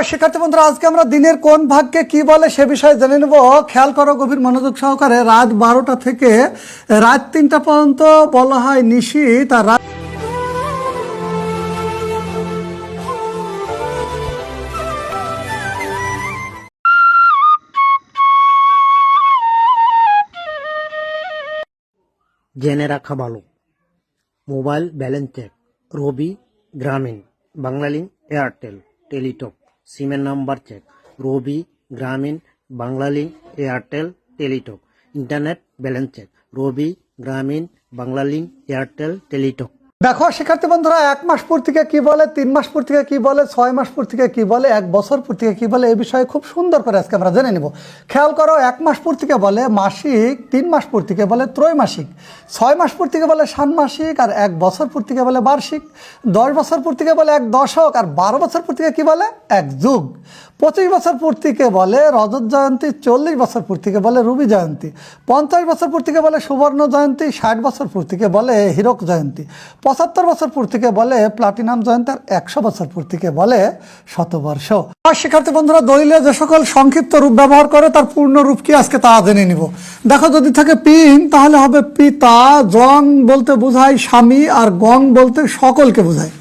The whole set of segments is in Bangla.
শিক্ষার্থী বন্ধুরা, আজকে আমরা দিনের কোন ভাগকে কি বলে সে বিষয়ে জেনে নেব। খেয়াল করো গভীর মনোযোগ সহকারে। রাত 12টা থেকে রাত 3টা পর্যন্ত বলা হয় নিশীথ, আর রাত জেনে রাখা ভালো। Mobile balance check, Robi Grameen, Banglalink, Airtel, Teletalk. সিমের number check, Robi Grameen, Banglalink, Airtel, Teletalk. Internet balance check, Robi Grameen, Banglalink, Airtel, Teletalk. দেখো শিক্ষার্থী বন্ধুরা, 1 মাস পূর্তিকে কি বলে, 3 মাস পূর্তিকে কি বলে, 6 মাস পূর্তিকে কি বলে, 1 বছর পূর্তিকে কি বলে, এই বিষয়ে খুব সুন্দর করে আজকে আমরা জেনে নিব। খেয়াল করো, 1 মাস পূর্তিকে বলে মাসিক, 3 মাস পূর্তিকে বলে ত্রৈমাসিক, 6 মাস পূর্তিকে বলে ষান্মাসিক, আর 1 বছর পূর্তিকে বলে বার্ষিক, 10 বছর পূর্তিকে বলে 1 দশক, আর 12 বছর পূর্তিকে কি বলে 1 যুগ, 25 বছর পূর্তিকে বলে রজত জয়ন্তী, 40 বছর পূর্তিকে বলে রবি জয়ন্তী, 50 বছর পূর্তিকে বলে সুবর্ণ জয়ন্তী, 60 বছর পূর্তিকে বলে হীরক জয়ন্তী, 75 বছর পূর্তিকে বলে প্লাটিনাম জয়ন্তী, আর 100 বছর পূর্তিকে বলে শতবর্ষ। শিক্ষার্থী বন্ধুরা, দলিলে যে সকল সংক্ষিপ্ত রূপ ব্যবহার করে তার পূর্ণ রূপ কি আজকে তা জেনে নিব। দেখো, যদি থাকে পিন তাহলে হবে পিতা, জং বলতে বোঝায় স্বামী, আর গং বলতে সকলকে বোঝায়,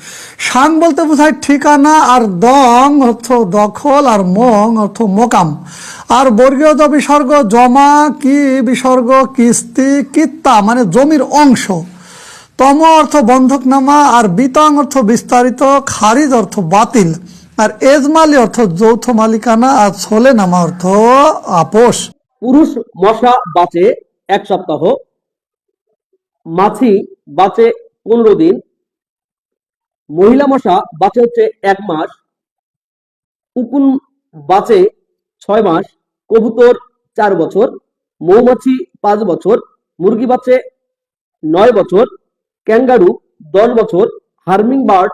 সাং বলতে বোঝায় ঠিকানা, আর দং অর্থ দখল, আর মং অর্থ মোকাম, আর বর্গীয় জ বিসর্গ জমা, কি বিসর্গ কিস্তি, কিত্তা মানে জমির অংশ, তম অর্থ বন্ধকনামা, আর বিতং অর্থ বিস্তারিত, খারিজ অর্থ বাতিল, আর এজমালি অর্থ যৌথ মালিকানা, আর ছোলে নামা অর্থ আপোষ। পুরুষ মশা বাঁচে 1 সপ্তাহ, মাছি বাঁচে 15 দিন, মহিলা মশা বাঁচে হচ্ছে 1 মাস, উকুন বাঁচে 6 মাস, কবুতর 4 বছর, মৌমাছি 5 বছর, মুরগি বাঁচে 9 বছর, ক্যাঙ্গারু 10 বছর, হার্মিং বার্ড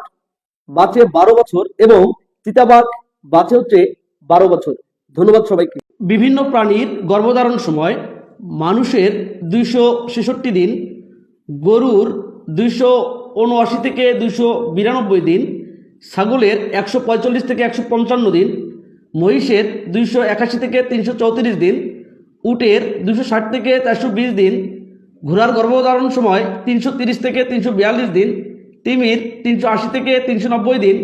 বাঁচে 12 বছর এবং চিতাবাঘ বাঁচে হচ্ছে 12 বছর। ধন্যবাদ সবাইকে। বিভিন্ন প্রাণীর গর্ভধারণ সময় মানুষের 266 দিন, গরুর 279 থেকে 292 দিন, ছাগলের 145 থেকে 155 দিন, মহিষের 281 থেকে 334 দিন, উটের 260 থেকে 420 দিন, ঘোড়ার গর্ভধারণ সময় 330 থেকে 342 দিন, তিমির 380 থেকে 390 দিন,